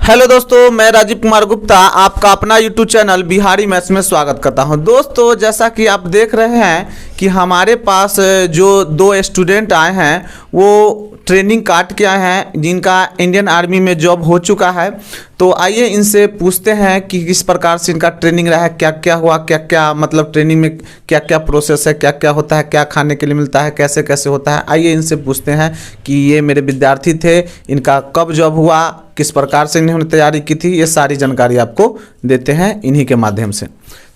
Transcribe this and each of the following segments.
Hello दोस्तों, मैं राजीव कुमार गुप्ता आपका अपना यूट्यूब चैनल बिहारी मैथ्स में स्वागत करता हूं। दोस्तों, जैसा कि आप देख रहे हैं कि हमारे पास जो दो स्टूडेंट आए हैं वो ट्रेनिंग काट के आए हैं जिनका इंडियन आर्मी में जॉब हो चुका है। तो आइए इनसे पूछते हैं कि किस प्रकार से इनका ट्रेनिंग रहा है, क्या क्या हुआ, क्या क्या मतलब ट्रेनिंग में क्या क्या प्रोसेस है, क्या क्या होता है, क्या खाने के लिए मिलता है, कैसे कैसे होता है। आइए इनसे पूछते हैं कि ये मेरे विद्यार्थी थे, इनका कब जॉब हुआ, किस प्रकार से इन्होंने तैयारी की थी, ये सारी जानकारी आपको देते हैं इन्हीं के माध्यम से।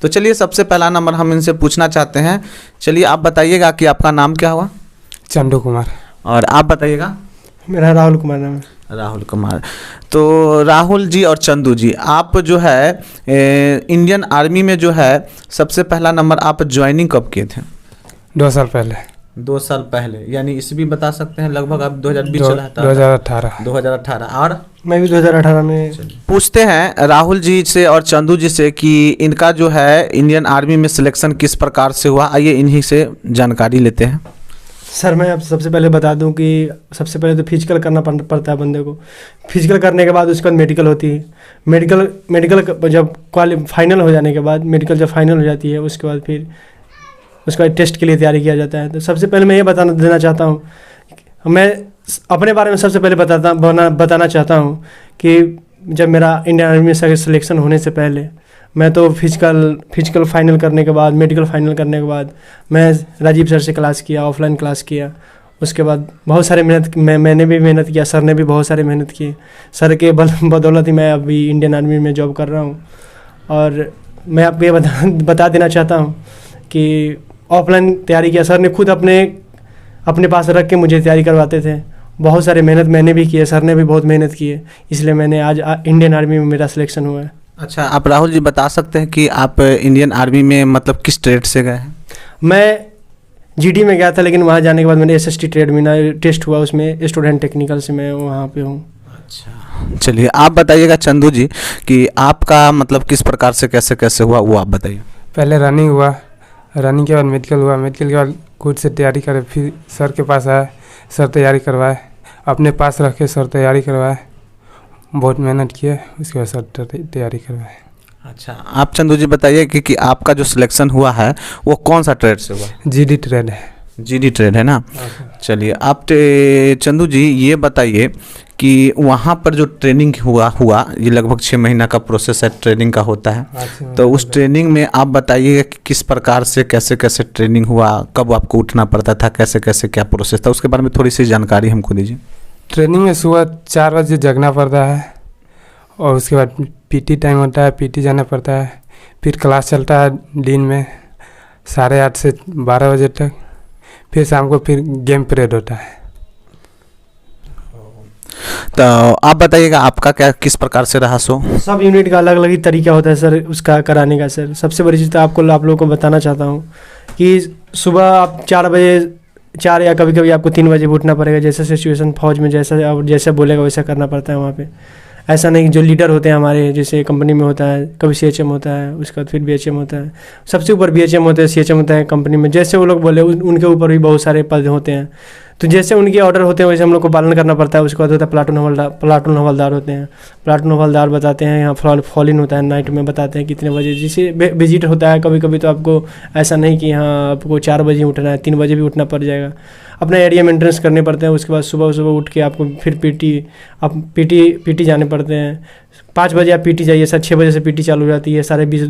तो चलिए, सबसे पहला नंबर हम इनसे पूछना चाहते हैं। चलिए, आप बताइएगा कि आपका नाम क्या हुआ। चंदू कुमार। और आप बताइएगा। मेरा राहुल कुमार नाम है। राहुल कुमार। तो राहुल जी और चंदू जी, आप जो है इंडियन आर्मी में जो है सबसे पहला नंबर आप ज्वाइनिंग कब किए थे? 2 साल पहले। 2 साल पहले, यानी इस भी बता सकते हैं लगभग आप 2020 चला था? 2018। और मैं भी 2018 में। पूछते हैं राहुल जी से और चंदू जी से कि इनका जो है इंडियन आर्मी में सिलेक्शन किस प्रकार से हुआ। आइए इन्हीं से जानकारी लेते हैं। सर, मैं अब सबसे पहले बता दूं कि सबसे पहले तो फिजिकल करना पड़ता है बंदे को। फिजिकल करने के बाद उसके बाद मेडिकल होती है। मेडिकल जब फाइनल हो जाने के बाद, मेडिकल जब फाइनल हो जाती है उसके बाद फिर उसका टेस्ट के लिए तैयारी किया जाता है। तो सबसे पहले मैं ये देना चाहता हूँ, मैं अपने बारे में सबसे पहले बताना चाहता हूँ कि जब मेरा इंडियन आर्मी में सिलेक्शन होने से पहले मैं तो फिजिकल फाइनल करने के बाद, मेडिकल फाइनल करने के बाद मैं राजीव सर से क्लास किया, ऑफलाइन क्लास किया। उसके बाद बहुत सारे मैंने भी मेहनत किया, सर ने भी बहुत सारे मेहनत की। सर के बदौलत ही मैं अभी इंडियन आर्मी में जॉब कर रहा हूँ। और मैं आपको ये बता देना चाहता हूँ कि ऑफलाइन तैयारी किया, सर ने खुद अपने पास रख के मुझे तैयारी करवाते थे। बहुत सारे मेहनत मैंने भी की है, सर ने भी बहुत मेहनत की है, इसलिए मैंने आज इंडियन आर्मी में मेरा सिलेक्शन हुआ है। अच्छा, आप राहुल जी बता सकते हैं कि आप इंडियन आर्मी में मतलब किस ट्रेड से गए हैं? मैं जीडी में गया था, लेकिन वहाँ जाने के बाद मैंने एसएसटी ट्रेड में टेस्ट हुआ, उसमें स्टूडेंट टेक्निकल से मैं वहाँ पे हूँ। अच्छा, चलिए आप बताइएगा चंदू जी कि आपका मतलब किस प्रकार से कैसे कैसे हुआ, वो आप बताइए। पहले रनिंग हुआ, रनिंग के बाद मेडिकल हुआ, मेडिकल के बाद खुद से तैयारी करे, फिर सर के पास आए, सर तैयारी करवाए, अपने पास रखे सर तैयारी करवाए, बहुत मेहनत किए, उसके बाद सर तैयारी करवाए। अच्छा, आप चंदू जी बताइए कि आपका जो सिलेक्शन हुआ है वो कौन सा ट्रेड से हुआ? जीडी ट्रेड है। जीडी ट्रेड है ना। चलिए, आप चंदू जी ये बताइए कि वहाँ पर जो ट्रेनिंग हुआ ये लगभग 6 महीना का प्रोसेस है, ट्रेनिंग का होता है। तो उस ट्रेनिंग में आप बताइएगा कि किस प्रकार से कैसे कैसे ट्रेनिंग हुआ, कब आपको उठना पड़ता था, कैसे कैसे क्या प्रोसेस था, उसके बारे में थोड़ी सी जानकारी हमको दीजिए। ट्रेनिंग में सुबह 4 बजे जगना पड़ता है और उसके बाद पीटी टाइम होता है, पीटी जाना पड़ता है। फिर क्लास चलता है दिन में 8:30 से 12 बजे तक। फिर शाम को फिर गेम पीरियड होता है। तो आप बताइएगा आपका क्या किस प्रकार से रहा? सब यूनिट का अलग अलग ही तरीका होता है सर उसका कराने का। सर, सबसे बड़ी चीज़ तो आप लोगों को बताना चाहता हूँ कि सुबह आप 4 बजे 4 या कभी कभी आपको 3 बजे उठना पड़ेगा। जैसा सिचुएशन फौज में जैसा बोलेगा वैसा करना पड़ता है वहाँ पे। ऐसा नहीं कि जो लीडर होते हैं हमारे, जैसे कंपनी में होता है, कभी सीएचएम होता है, उसके बाद फिर बीएचएम होता है, सबसे ऊपर बीएचएम होता है, सीएचएम होता है कंपनी में। जैसे वो लोग बोले उनके ऊपर भी बहुत सारे पद होते हैं। तो जैसे उनके ऑर्डर होते हैं वैसे हम लोग को पालन करना पड़ता है। उसके बाद होता है प्लाटून हवलदार होते हैं। प्लाटून हवलदार बताते हैं, यहाँ फॉलिन होता है, नाइट में बताते हैं कितने बजे, जैसे विजिट होता है। कभी कभी तो आपको ऐसा नहीं कि हाँ आपको 4 बजे उठना है, 3 बजे भी उठना पड़ जाएगा। अपना एरिया मेंटेनेंस करने पड़ते हैं। उसके बाद सुबह उठ के आपको फिर पीटी जाने पड़ते हैं। 5 बजे आप पीटी जाइए सर, 6 बजे से पीटी चालू हो जाती है।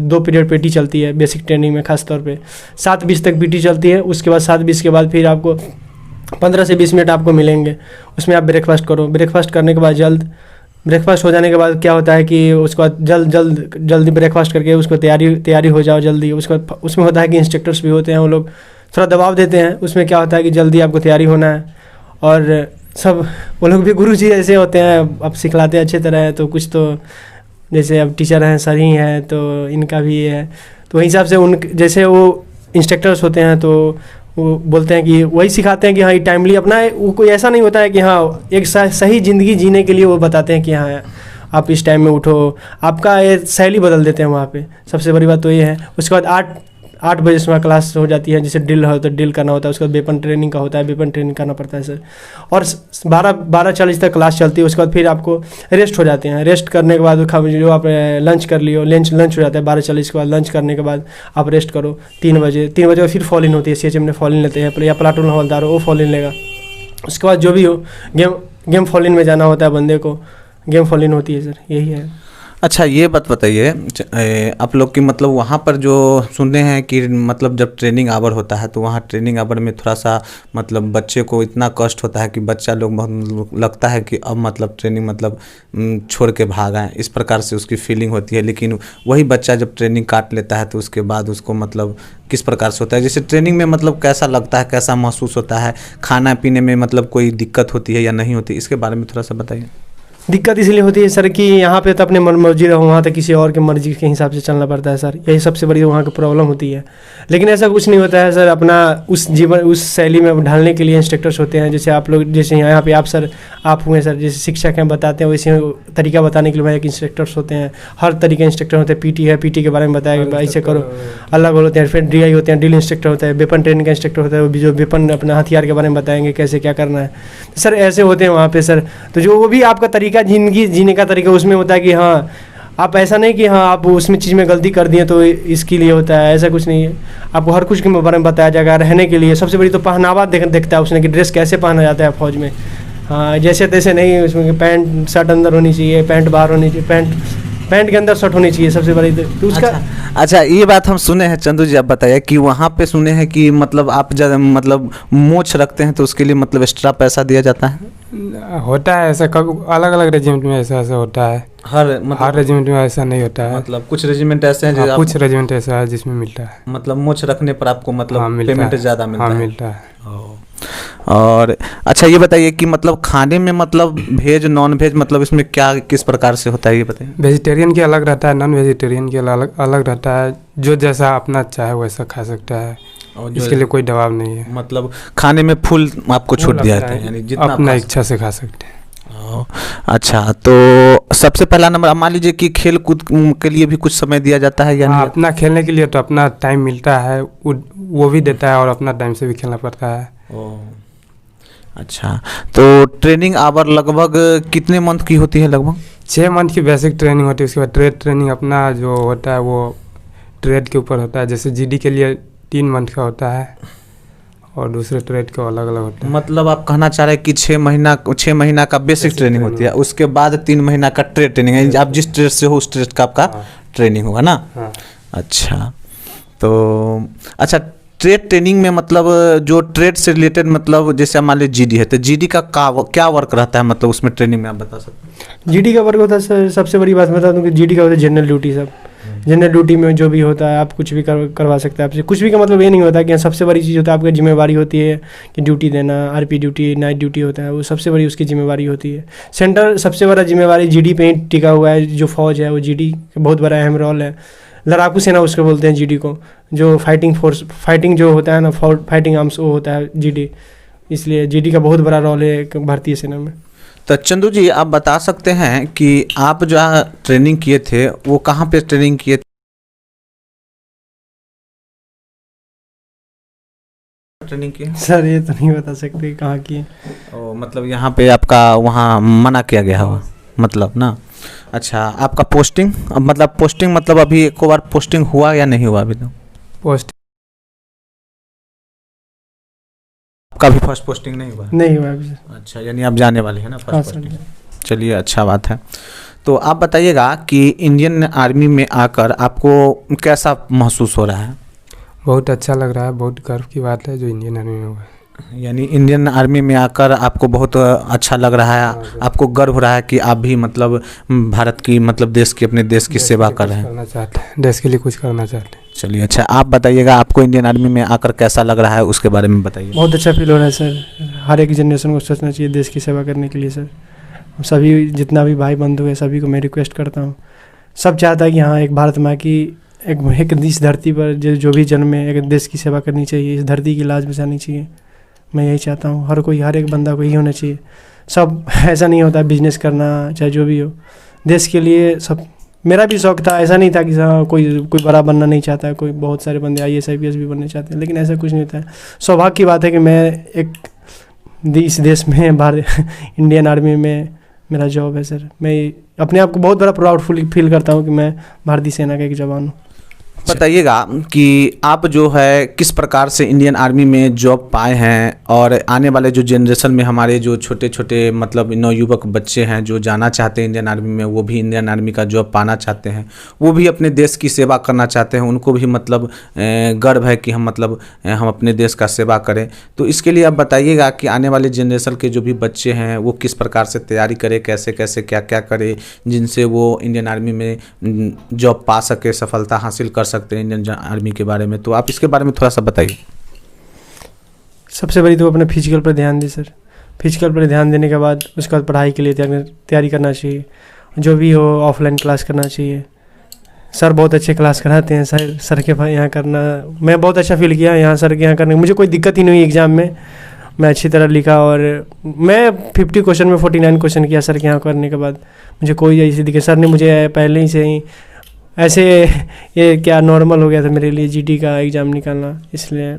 2 पीरियड पीटी चलती है बेसिक ट्रेनिंग में, खास तौर पे 7:20 तक पीटी चलती है। उसके बाद 7:20 के बाद फिर आपको 15 से 20 मिनट आपको मिलेंगे, उसमें आप ब्रेकफास्ट करो। ब्रेकफास्ट करने के बाद ब्रेकफास्ट हो जाने के बाद क्या होता है कि उसके बाद जल्दी ब्रेकफास्ट करके उसको तैयारी हो जाओ जल्दी। उसके बाद उसमें होता है कि इंस्ट्रक्टर्स भी होते हैं, वो लोग थोड़ा दबाव देते हैं। उसमें क्या होता है कि जल्दी आपको तैयारी होना है। और सब वो लोग भी गुरु जी ऐसे होते हैं, अब सिखलाते हैं अच्छे तरह है। तो कुछ तो जैसे अब टीचर हैं, सर ही हैं, तो इनका भी ये है। तो वही हिसाब से जैसे वो इंस्ट्रक्टर्स होते हैं तो वो बोलते हैं कि वही सिखाते हैं कि हाँ ये टाइमली अपना है। वो कोई ऐसा नहीं होता है कि हाँ एक सही ज़िंदगी जीने के लिए वो बताते हैं कि हाँ आप इस टाइम में उठो, आपका ये शैली बदल देते हैं वहाँ पे। सबसे बड़ी बात तो ये है। उसके बाद 8 बजे सुबह क्लास हो जाती है, जैसे ड्रिल हो तो ड्रिल करना होता है, उसके बाद वेपन ट्रेनिंग का होता है, वेपन ट्रेनिंग करना पड़ता है सर। और 12:40 तक क्लास चलती है, उसके बाद फिर आपको रेस्ट हो जाते हैं। रेस्ट करने के बाद जो आप लंच कर लियो, लंच हो जाता है 12:40 के बाद। लंच करने के बाद आप रेस्ट करो 3 बजे फिर फॉल इन होती है, CHM ने फॉल इन लेते हैं, या प्लाटून हवलदार हो वो फॉल इन लेगा। उसके बाद जो भी हो गेम फॉल इन में जाना होता है बंदे को, गेम फॉल इन होती है सर, यही है। अच्छा ये बात बताइए, आप लोग की मतलब वहाँ पर जो सुनते हैं कि मतलब जब ट्रेनिंग आवर होता है तो वहाँ ट्रेनिंग आवर में थोड़ा सा मतलब बच्चे को इतना कष्ट होता है कि बच्चा लोग बहुत लगता है कि अब मतलब ट्रेनिंग मतलब छोड़ के भाग आए, इस प्रकार से उसकी फीलिंग होती है। लेकिन वही बच्चा जब ट्रेनिंग काट लेता है तो उसके बाद उसको मतलब किस प्रकार से होता है, जैसे ट्रेनिंग में मतलब कैसा लगता है, कैसा महसूस होता है, खाना पीने में मतलब कोई दिक्कत होती है या नहीं होती, इसके बारे में थोड़ा सा बताइए। दिक्कत इसलिए होती है सर कि यहाँ पे तो अपने मन मर्जी रहो, वहाँ तक किसी और के मर्जी के हिसाब से चलना पड़ता है सर, यही सबसे बड़ी वहाँ की प्रॉब्लम होती है। लेकिन ऐसा कुछ नहीं होता है सर, अपना उस शैली में ढालने के लिए इंस्ट्रक्टर्स होते हैं। जैसे आप लोग, जैसे यहाँ पे आप हुए सर, जैसे शिक्षक हैं बताते हैं, वैसे तरीका बताने के लिए वहाँ एक इंस्ट्रक्टर्स होते हैं, हर तरीके इंस्ट्रक्टर होते हैं। PT है, PT के बारे में बताया ऐसे करो, अलग होते हैं। फिर DI होते हैं, ड्रिल इंस्ट्रक्टर होता है, वेपन ट्रेनिंग का इंस्ट्रक्टर होता है, वो जो वेपन अपना हथियार के बारे में बताएंगे कैसे क्या करना है सर, ऐसे होते हैं वहाँ पे सर। तो जो वो भी आपका तरीका जिंदगी जीने का तरीका उसमें होता है कि हाँ आप ऐसा नहीं कि हाँ आप उसमें चीज़ में गलती कर दिए तो इसके लिए होता है, ऐसा कुछ नहीं है। आपको हर कुछ के बारे में बताया जाएगा। रहने के लिए सबसे बड़ी तो पहनावा देखता है उसने कि ड्रेस कैसे पहना जाता है फौज में। हाँ जैसे तैसे नहीं, उसमें पैंट शर्ट अंदर होनी चाहिए, पैंट बाहर होनी चाहिए, पैंट के अंदर शर्ट होनी चाहिए सबसे बड़ी तो उसका। अच्छा ये बात हम सुने हैं चंदू जी, आप बताइए कि वहाँ पे सुने हैं कि मतलब आप जब मतलब मोछ रखते हैं तो उसके लिए मतलब एक्स्ट्रा पैसा दिया जाता है। होता है ऐसा, कब अलग अलग रेजिमेंट में ऐसा होता है, हर रेजिमेंट में ऐसा नहीं होता है। मतलब कुछ रेजिमेंट ऐसे हैं जो कुछ रेजिमेंट ऐसा है जिसमें मिलता है, मतलब मोछ रखने पर आपको मतलब पेमेंट ज़्यादा मिलता है। मिलता है। और अच्छा ये बताइए कि मतलब खाने में मतलब वेज नॉन वेज मतलब इसमें क्या किस प्रकार से होता है ये बताइए। वेजिटेरियन के अलग रहता है, नॉन वेजिटेरियन के अलग रहता है, जो जैसा अपना चाहे वैसा खा सकता है, और इसके लिए कोई दबाव नहीं है। मतलब खाने में फुल आपको छूट दिया जाता है, यानी जितना अपना इच्छा से खा सकते हैं। अच्छा तो सबसे पहला नंबर मान लीजिए कि खेल कूद के लिए भी कुछ समय दिया जाता है या नहीं? अपना खेलने के लिए तो अपना टाइम मिलता है, वो भी देता है, और अपना टाइम से भी खेलना पड़ता है। अच्छा तो ट्रेनिंग आवर लगभग कितने मंथ की होती है? लगभग 6 मंथ की बेसिक ट्रेनिंग होती है। उसके बाद ट्रेड ट्रेनिंग अपना जो होता है वो ट्रेड के ऊपर होता है। जैसे GD के लिए 3 मंथ का होता है और दूसरे ट्रेड का अलग अलग होता है। मतलब आप कहना चाह रहे हैं कि 6 महीना का बेसिक ट्रेनिंग होती है, उसके बाद 3 महीना का ट्रेड ट्रेनिंग है। आप जिस ट्रेड से हो उस ट्रेड का आपका ट्रेनिंग होगा ना? अच्छा तो अच्छा ट्रेड ट्रेनिंग में मतलब जो ट्रेड से रिलेटेड मतलब जैसे मान लीजिए GD है तो GD का क्या वर्क रहता है, मतलब उसमें ट्रेनिंग में आप बता सकते हैं? GD का वर्क होता है सर, सबसे बड़ी बात बता दूं कि GD का होता है जनरल ड्यूटी। सब जनरल ड्यूटी में जो भी होता है आप कुछ भी करवा सकते हैं आपसे। कुछ भी का मतलब ये नहीं होता कि सबसे बड़ी चीज़ होता है आपकी जिम्मेवारी होती है कि ड्यूटी देना, RP ड्यूटी, नाइट ड्यूटी होता है, वो सबसे बड़ी उसकी जिम्मेवारी होती है। सेंटर सबसे बड़ा जिम्मेवारी GD पे ही टिका हुआ है। जो फौज है वो GD का बहुत बड़ा अहम रोल है। लड़ाकू सेना उसको बोलते हैं GD को, जो फाइटिंग जो होता है ना, फाइटिंग आर्म्स वो होता है GD। इसलिए GD का बहुत बड़ा रोल है भारतीय सेना में। तो चंदू जी आप बता सकते हैं कि आप जो ट्रेनिंग किए थे वो कहाँ पे ट्रेनिंग किए थे? ट्रेनिंग किए सर ये तो नहीं बता सकते कहाँ किए। मतलब यहाँ पे आपका वहाँ मना किया गया हुआ मतलब ना? अच्छा आपका पोस्टिंग मतलब अभी एक बार पोस्टिंग हुआ या नहीं हुआ अभी? तो पोस्ट आपका भी फर्स्ट पोस्टिंग नहीं हुआ? नहीं हुआ अभी। अच्छा यानी आप जाने वाले हैं ना फर्स्ट पोस्टिंग? सर चलिए अच्छा बात है। तो आप बताइएगा कि इंडियन आर्मी में आकर आपको कैसा महसूस हो रहा है? बहुत अच्छा लग रहा है, बहुत गर्व की बात है जो इंडियन आर्मी में हुआ है। यानी इंडियन आर्मी में आकर आपको बहुत अच्छा लग रहा है, आपको गर्व हो रहा है कि आप भी मतलब भारत की मतलब देश की अपने देश की सेवा कर रहे हैं, करना चाहते हैं, देश के लिए कुछ करना चाहते हैं। चलिए अच्छा आप बताइएगा आपको इंडियन आर्मी में आकर कैसा लग रहा है उसके बारे में बताइए। बहुत अच्छा फील हो रहा है सर। हर एक जनरेशन को सोचना चाहिए देश की सेवा करने के लिए सर। सभी जितना भी भाई बंधु है सभी को मैं रिक्वेस्ट करता हूँ, सब चाहता है कि हाँ एक भारत माँ की एक इस धरती पर जो भी जन्म में एक देश की सेवा करनी चाहिए, इस धरती की लाज बचानी चाहिए। मैं यही चाहता हूँ, हर एक बंदा को यही होना चाहिए। सब ऐसा नहीं होता बिजनेस करना चाहे जो भी हो, देश के लिए सब मेरा भी शौक था, ऐसा नहीं था कि हाँ कोई बड़ा बनना नहीं चाहता है, कोई बहुत सारे बंदे IAS IPS भी बनना चाहते हैं, लेकिन ऐसा कुछ नहीं था। सौभाग्य की बात है कि मैं इस देश में इंडियन आर्मी में मेरा जॉब है सर। मैं अपने आप को बहुत बड़ा प्राउडफुल फील करता हूँ कि मैं भारतीय सेना का एक जवान हूँ। बताइएगा कि आप जो है किस प्रकार से इंडियन आर्मी में जॉब पाए हैं, और आने वाले जो जनरेशन में हमारे जो छोटे छोटे मतलब नवयुवक बच्चे हैं जो जाना चाहते हैं इंडियन आर्मी में, वो भी इंडियन आर्मी का जॉब पाना चाहते हैं, वो भी अपने देश की सेवा करना चाहते हैं, उनको भी मतलब गर्व है कि हम मतलब हम अपने देश का सेवा करें। तो इसके लिए आप बताइएगा कि आने वाले जनरेशन के जो भी बच्चे हैं वो किस प्रकार से तैयारी करें, कैसे कैसे क्या क्या करें, जिनसे वो इंडियन आर्मी में जॉब पा सके, सफलता हासिल कर सकते हैं इंडियन आर्मी के बारे में। तो आप इसके बारे में थोड़ा सा बताइए। सबसे बड़ी तो अपने फिजिकल पर ध्यान दें सर। फिजिकल पर ध्यान देने के बाद उसके बाद पढ़ाई के लिए तैयारी करना चाहिए, जो भी हो ऑफलाइन क्लास करना चाहिए। सर बहुत अच्छे क्लास कराते हैं, सर के यहाँ करना मैं बहुत अच्छा फील किया। यहाँ सर के यहाँ करने मुझे कोई दिक्कत ही नहीं हुई एग्ज़ाम में, मैं अच्छी तरह लिखा और मैं 50 क्वेश्चन में 49 क्वेश्चन किया सर के यहाँ करने के बाद। मुझे कोई ऐसी दिक्कत, सर ने मुझे पहले ही से ही ऐसे ये क्या नॉर्मल हो गया था मेरे लिए GD का एग्ज़ाम निकालना, इसलिए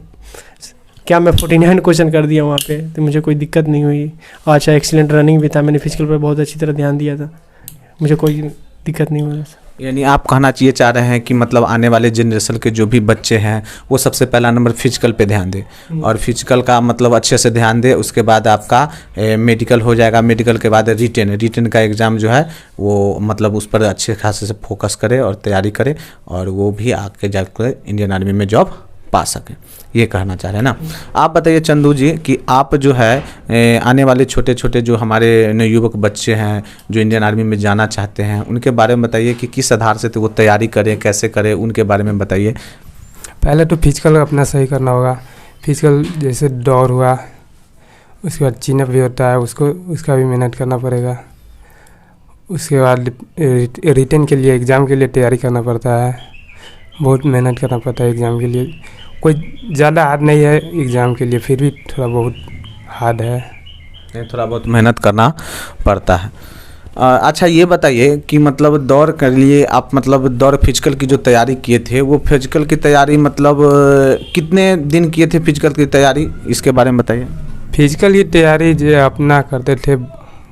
क्या मैं 49 क्वेश्चन कर दिया वहाँ पे, तो मुझे कोई दिक्कत नहीं हुई। और अच्छा एक्सीलेंट रनिंग भी था, मैंने फिजिकल पर बहुत अच्छी तरह ध्यान दिया था, मुझे कोई दिक्कत नहीं हुआ। यानी आप कहना चाहिए चाह रहे हैं कि मतलब आने वाले जनरेशन के जो भी बच्चे हैं वो सबसे पहला नंबर फिजिकल पे ध्यान दें, और फिजिकल का मतलब अच्छे से ध्यान दें, उसके बाद आपका मेडिकल हो जाएगा, मेडिकल के बाद रिटेन का एग्ज़ाम जो है वो मतलब उस पर अच्छे खासे से फोकस करें और तैयारी करें, और वो भी आगे जाकर इंडियन आर्मी में जॉब पा सकें, ये कहना चाह रहे हैं ना। आप बताइए चंदू जी कि आप जो है आने वाले छोटे छोटे जो हमारे नवयुवक बच्चे हैं जो इंडियन आर्मी में जाना चाहते हैं, उनके बारे में बताइए कि किस आधार से तो वो तैयारी करें, कैसे करें, उनके बारे में बताइए। पहले तो फिजिकल अपना सही करना होगा। फिजिकल जैसे दौड़ हुआ, उसके बाद चिनअप भी होता है, उसका भी मेहनत करना पड़ेगा। उसके बाद रिटेन के लिए एग्ज़ाम के लिए तैयारी करना पड़ता है, बहुत मेहनत करना पड़ता है एग्ज़ाम के लिए। कोई ज़्यादा हार्ड नहीं है एग्ज़ाम के लिए, फिर भी थोड़ा बहुत हार्ड है, थोड़ा बहुत मेहनत करना पड़ता है। अच्छा ये बताइए कि मतलब दौड़ के लिए आप मतलब दौड़ फिजिकल की जो तैयारी किए थे, वो फिजिकल की तैयारी मतलब कितने दिन किए थे फिजिकल की तैयारी, इसके बारे में बताइए। फिजिकल की तैयारी जो अपना करते थे,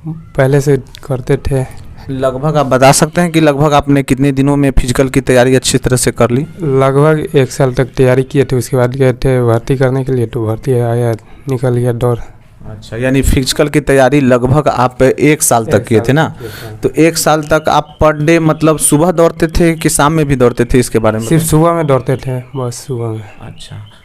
पहले से करते थे। लगभग आप बता सकते हैं कि लगभग आपने कितने दिनों में फिजिकल की तैयारी अच्छी तरह से कर ली? लगभग 1 साल तक तैयारी किए थे, उसके बाद गए थे भर्ती करने के लिए, तो भर्ती आया, निकल गया दौड़। अच्छा, यानी फिजिकल की तैयारी लगभग आप 1 साल तक किए थे ना। तो 1 साल तक आप पर डे मतलब सुबह दौड़ते थे कि शाम में भी दौड़ते थे, इसके बारे में? सिर्फ सुबह में दौड़ते थे, बस सुबह में।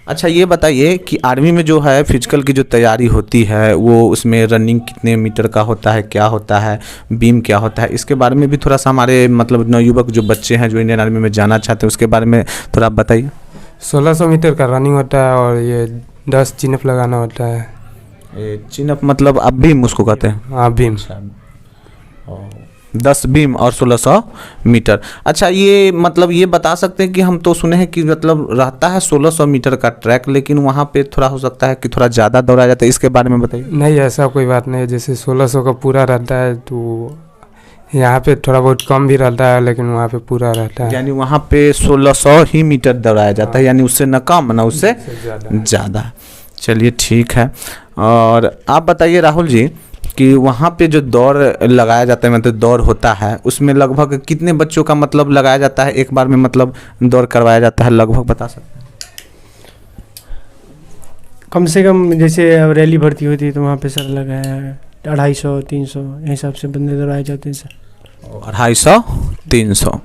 अच्छा ये बताइए कि आर्मी में जो है फिजिकल की जो तैयारी होती है वो उसमें रनिंग कितने मीटर का होता है, क्या होता है, बीम क्या होता है, इसके बारे में भी थोड़ा सा हमारे मतलब नवयुवक जो बच्चे हैं जो इंडियन आर्मी में जाना चाहते हैं उसके बारे में थोड़ा आप बताइए। 1600 मीटर का रनिंग होता है, और ये 10 चिनअप लगाना होता है। चिनअप मतलब अब बीम उसको कहते हैं? हाँ, बीम। 10 बीम और 1600 मीटर। अच्छा ये मतलब ये बता सकते हैं कि हम तो सुने हैं कि मतलब रहता है 1600 मीटर का ट्रैक, लेकिन वहाँ पे थोड़ा हो सकता है कि थोड़ा ज़्यादा दौड़ा जाता है, इसके बारे में बताइए। नहीं, ऐसा कोई बात नहीं है। जैसे 1600 का पूरा रहता है, तो यहाँ पे थोड़ा बहुत कम भी रहता है, लेकिन वहाँ पे पूरा रहता है। यानी वहाँ पे 1600 ही मीटर दौड़ाया जाता है, यानी उससे न कम न उससे ज़्यादा। चलिए ठीक है। और आप बताइए राहुल जी कि वहाँ पे जो दौड़ लगाया जाता है मतलब दौड़ होता है, उसमें लगभग कितने बच्चों का मतलब लगाया जाता है एक बार में, मतलब दौड़ करवाया जाता है, लगभग बता सकते हैं? कम से कम जैसे रैली भर्ती होती है तो वहाँ पे सर लगाया है 250-300 हिसाब से बंदे दौड़ाए जाते हैं सर। 250-300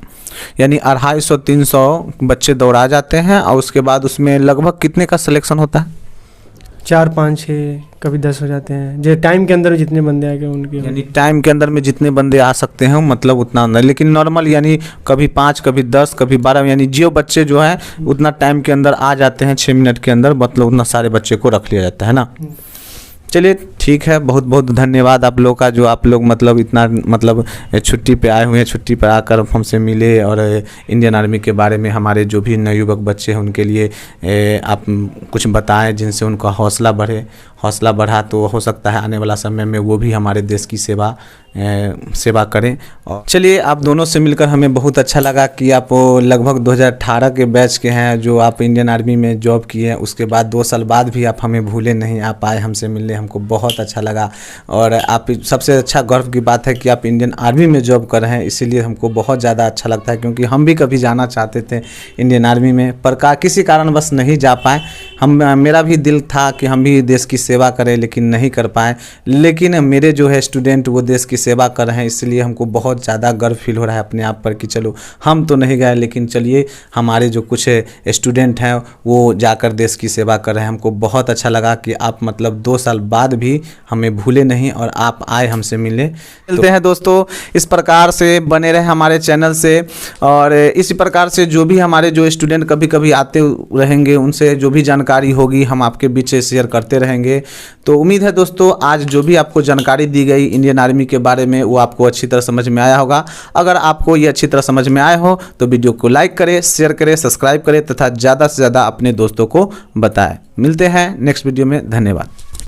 यानी 250-300 बच्चे दौड़ा जाते हैं, और उसके बाद उसमें लगभग कितने का सिलेक्शन होता है? 4, 5, 6 कभी 10 हो जाते हैं, जो टाइम के अंदर जितने बंदे आ गए उनके। यानी टाइम के अंदर में जितने बंदे आ सकते हैं मतलब उतना अंदर, लेकिन नॉर्मल यानी कभी 5 कभी 10 कभी 12, यानी जो बच्चे जो हैं उतना टाइम के अंदर आ जाते हैं 6 मिनट के अंदर, मतलब उतना सारे बच्चे को रख लिया जाता है ना। चलिए ठीक है, बहुत बहुत धन्यवाद आप लोग का, जो आप लोग मतलब इतना मतलब छुट्टी पे आए हुए हैं, छुट्टी पे आकर हमसे मिले और इंडियन आर्मी के बारे में हमारे जो भी नवयुवक बच्चे हैं उनके लिए आप कुछ बताएं, जिनसे उनका हौसला बढ़े। हौसला बढ़ा तो हो सकता है आने वाला समय में वो भी हमारे देश की सेवा करें। और चलिए, आप दोनों से मिलकर हमें बहुत अच्छा लगा कि आप लगभग 2018 के बैच के हैं, जो आप इंडियन आर्मी में जॉब किए हैं। उसके बाद 2 साल बाद भी आप हमें भूले नहीं, आप आए हमसे मिलने, हमको बहुत अच्छा लगा। और आप सबसे अच्छा गर्व की बात है कि आप इंडियन आर्मी में जॉब कर रहे हैं, इसीलिए हमको बहुत ज़्यादा अच्छा लगता है, क्योंकि हम भी कभी जाना चाहते थे इंडियन आर्मी में, पर किसी कारणवश नहीं जा पाए। मेरा भी दिल था कि हम भी देश की सेवा करें, लेकिन नहीं कर पाए। लेकिन मेरे जो है स्टूडेंट वो देश की सेवा कर रहे हैं, इसलिए हमको बहुत ज़्यादा गर्व फील हो रहा है अपने आप पर कि चलो हम तो नहीं गए, लेकिन चलिए हमारे जो कुछ स्टूडेंट हैं वो जाकर देश की सेवा कर रहे हैं। हमको बहुत अच्छा लगा कि आप मतलब 2 साल बाद भी हमें भूले नहीं और आप आए हमसे मिलते हैं। दोस्तों, इस प्रकार से बने रहे हमारे चैनल से, और इसी प्रकार से जो भी हमारे जो स्टूडेंट कभी कभी आते रहेंगे, उनसे जो भी जानकारी होगी हम आपके बीच शेयर करते रहेंगे। तो उम्मीद है दोस्तों, आज जो भी आपको जानकारी दी गई इंडियन आर्मी के बारे में वो आपको अच्छी तरह समझ में आया होगा। अगर आपको ये अच्छी तरह समझ में आए हो तो वीडियो को लाइक करें, शेयर करें, सब्सक्राइब करें तथा ज़्यादा से ज़्यादा अपने दोस्तों को बताएं। मिलते हैं नेक्स्ट वीडियो में। धन्यवाद।